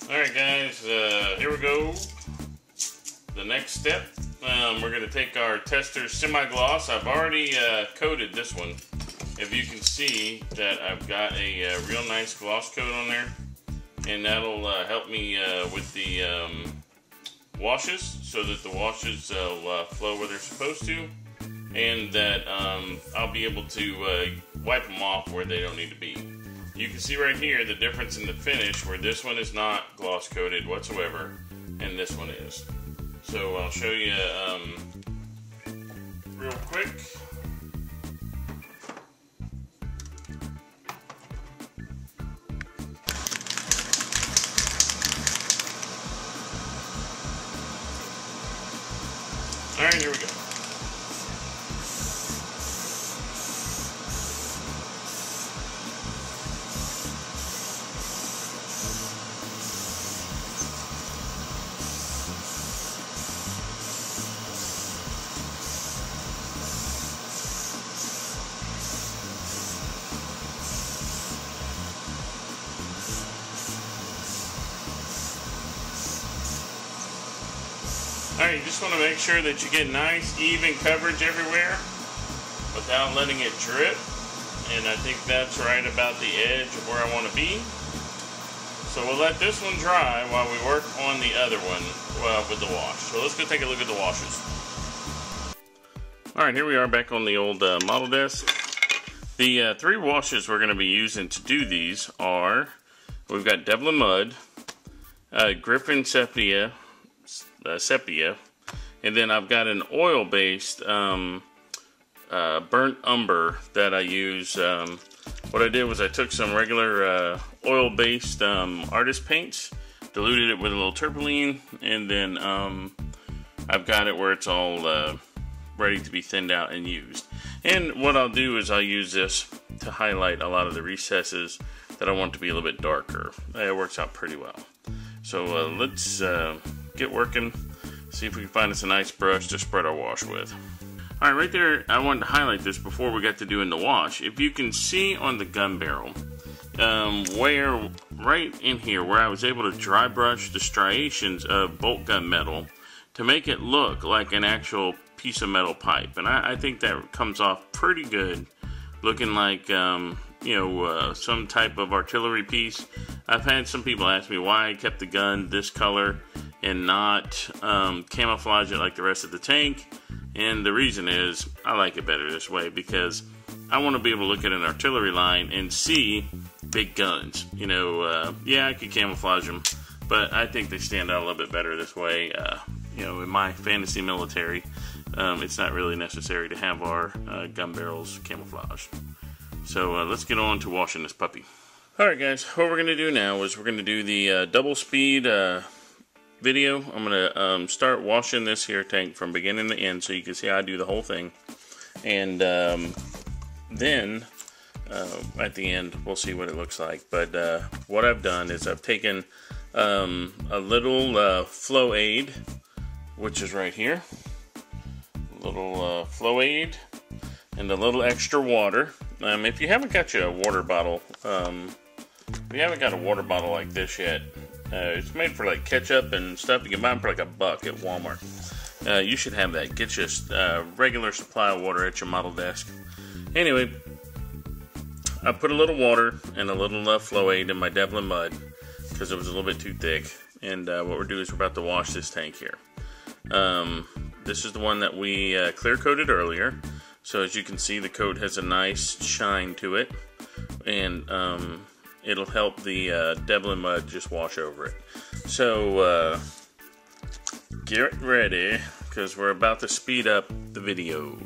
Alright guys, here we go. The next step, we're going to take our tester semi-gloss. I've already coated this one. If you can see that I've got a real nice gloss coat on there. And that'll help me with the washes, so that the washes will flow where they're supposed to. And that I'll be able to wipe them off where they don't need to be. You can see right here the difference in the finish, where this one is not gloss coated whatsoever and this one is. So I'll show you real quick. Alright, here we go. Alright, you just want to make sure that you get nice, even coverage everywhere without letting it drip. And I think that's right about the edge of where I want to be. So we'll let this one dry while we work on the other one with the wash. So let's go take a look at the washes. Alright, here we are back on the old model desk. The three washes we're going to be using to do these are, we've got Devil and Mud, Griffin Sepia, and then I've got an oil-based burnt umber that I use. What I did was I took some regular oil-based artist paints, diluted it with a little turpentine, and then I've got it where it's all ready to be thinned out and used. And what I'll do is I'll use this to highlight a lot of the recesses that I want to be a little bit darker. It works out pretty well. So let's get working, see if we can find us a nice brush to spread our wash with. Alright, right there, I wanted to highlight this before we got to doing the wash. If you can see on the gun barrel, where right in here where I was able to dry brush the striations of bolt gun metal to make it look like an actual piece of metal pipe. And I think that comes off pretty good, looking like some type of artillery piece. I've had some people ask me why I kept the gun this color and not camouflage it like the rest of the tank. And the reason is I like it better this way, because I want to be able to look at an artillery line and see big guns. Yeah, I could camouflage them, but I think they stand out a little bit better this way. In my fantasy military, it's not really necessary to have our gun barrels camouflaged. So let's get on to washing this puppy. Alright guys, what we're going to do now is we're going to do the double speed video. I'm going to start washing this here tank from beginning to end so you can see how I do the whole thing. And then at the end we'll see what it looks like. But what I've done is I've taken a little flow aid, which is right here. A little flow aid and a little extra water. If you haven't got a water bottle, if you haven't got a water bottle like this yet, it's made for like ketchup and stuff. You can buy them for like $1 at Walmart. You should have that. Get you a regular supply of water at your model desk. Anyway, I put a little water and a little flow aid in my Devil and Mud because it was a little bit too thick. And what we're doing is we're about to wash this tank here. This is the one that we clear coated earlier. So as you can see, the coat has a nice shine to it, and it'll help the Devil and Mud just wash over it. So get ready, because we're about to speed up the video.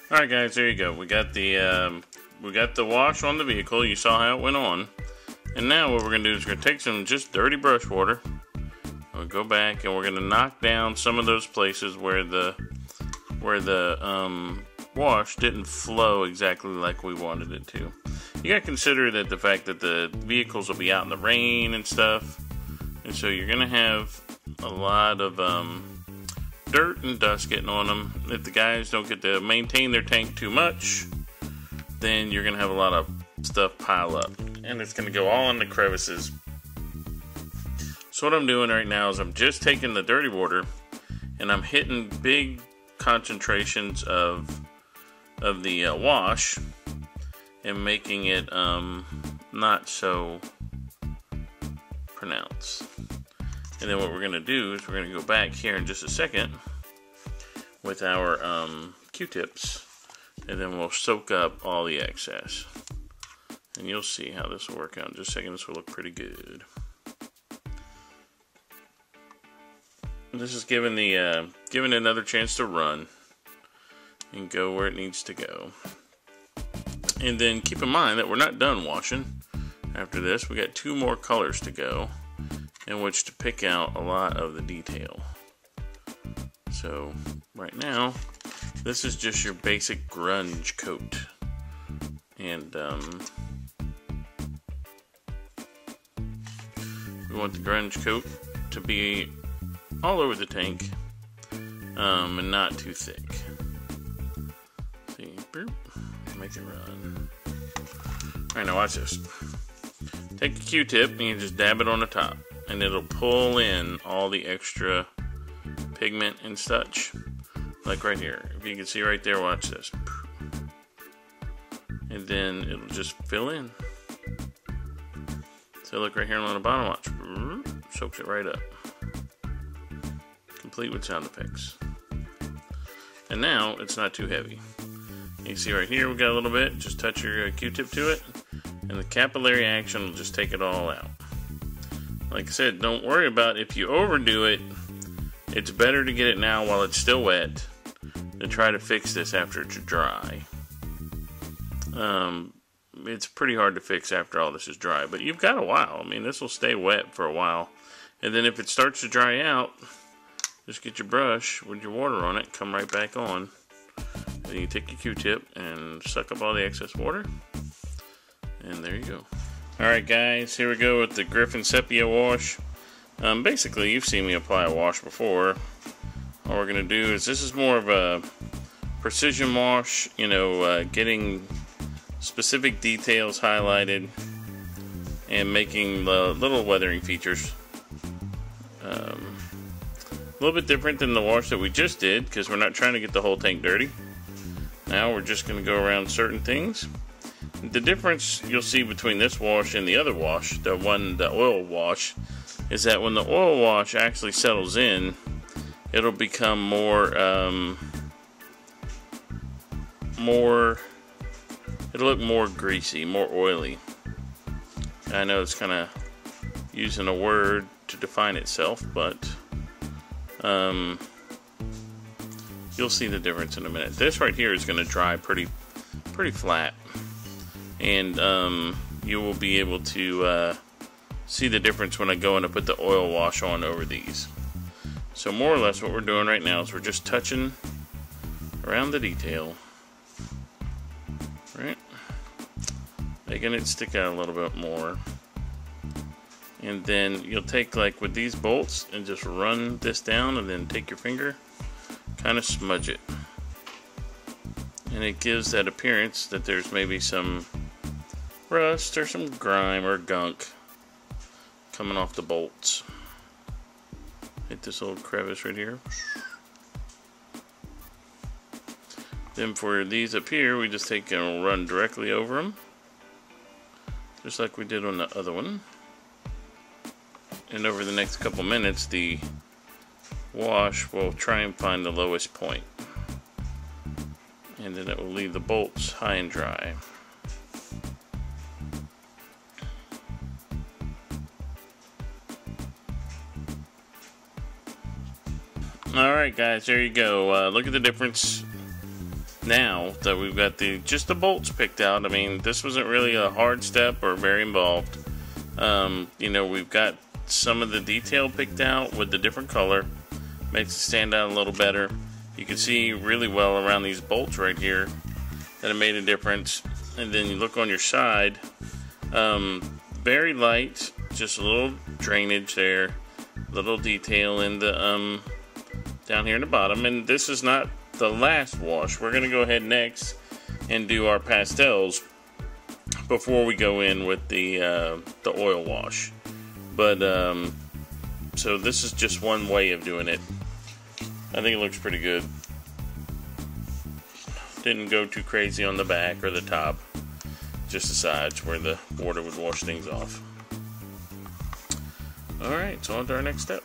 Alright guys, there you go. We got the wash on the vehicle. You saw how it went on. And now what we're going to do is we're going to take some just dirty brush water. We'll go back and we're going to knock down some of those places where the wash didn't flow exactly like we wanted it to. You got to consider that the fact that the vehicles will be out in the rain and stuff. And so you're going to have a lot of dirt and dust getting on them. If the guys don't get to maintain their tank too much, then you're going to have a lot of stuff pile up. And it's going to go all in the crevices. So what I'm doing right now is I'm just taking the dirty water and I'm hitting big concentrations of the wash and making it not so pronounced. And then what we're going to do is we're going to go back here in just a second with our Q-tips, and then we'll soak up all the excess. And you'll see how this will work out in just a second. This will look pretty good. This is giving it another chance to run and go where it needs to go. And then keep in mind that we're not done washing. After this, we got 2 more colors to go in which to pick out a lot of the detail. So right now, this is just your basic grunge coat. And we want the grunge coat to be all over the tank and not too thick. See, boop, make it run. Alright, now watch this. Take the Q-tip and you just dab it on the top, and it'll pull in all the extra pigment and such. Like right here. If you can see right there, watch this. And then it'll just fill in. So look right here on the bottom, watch. Soaks it right up. Complete with sound effects. And now it's not too heavy. You can see right here we got a little bit. Just touch your Q-tip to it, and the capillary action will just take it all out. Like I said, don't worry about if you overdo it. It's better to get it now while it's still wet than try to fix this after it's dry. It's pretty hard to fix after all this is dry, but you've got a while. I mean, this will stay wet for a while, and then if it starts to dry out, just get your brush with your water on it, come right back on. Then you take your Q-tip and suck up all the excess water. And there you go. Alright guys, here we go with the Griffin Sepia wash. Basically, you've seen me apply a wash before. All we're going to do is, this is more of a precision wash, you know, getting specific details highlighted and making the little weathering features. A little bit different than the wash that we just did, because we're not trying to get the whole tank dirty. Now we're just going to go around certain things. The difference you'll see between this wash and the other wash, the oil wash, is that when the oil wash actually settles in, it'll become it'll look more greasy, more oily. I know it's kind of using a word to define itself, but you'll see the difference in a minute. This right here is going to dry pretty flat, and you will be able to see the difference when I go in to put the oil wash on over these. So more or less what we're doing right now is we're just touching around the detail, right? Making it stick out a little bit more. And then you'll take, like with these bolts, and just run this down, and then take your finger, kind of smudge it. And it gives that appearance that there's maybe some rust or some grime or gunk coming off the bolts. Hit this little crevice right here. Then for these up here, we just take and run directly over them, just like we did on the other one. And over the next couple minutes, the wash will try and find the lowest point, and then it will leave the bolts high and dry. Alright guys, there you go. Look at the difference Now that we've got just the bolts picked out, I mean, this wasn't really a hard step or very involved. You know, we've got some of the detail picked out with the different color. Makes it stand out a little better. You can see really well around these bolts right here that it made a difference. And then you look on your side, very light, just a little drainage there, little detail in the down here in the bottom. And this is not the last wash. We're gonna go ahead next and do our pastels before we go in with the oil wash. But so this is just one way of doing it. I think it looks pretty good. Didn't go too crazy on the back or the top, just the sides where the water would wash things off. Alright, so on to our next step.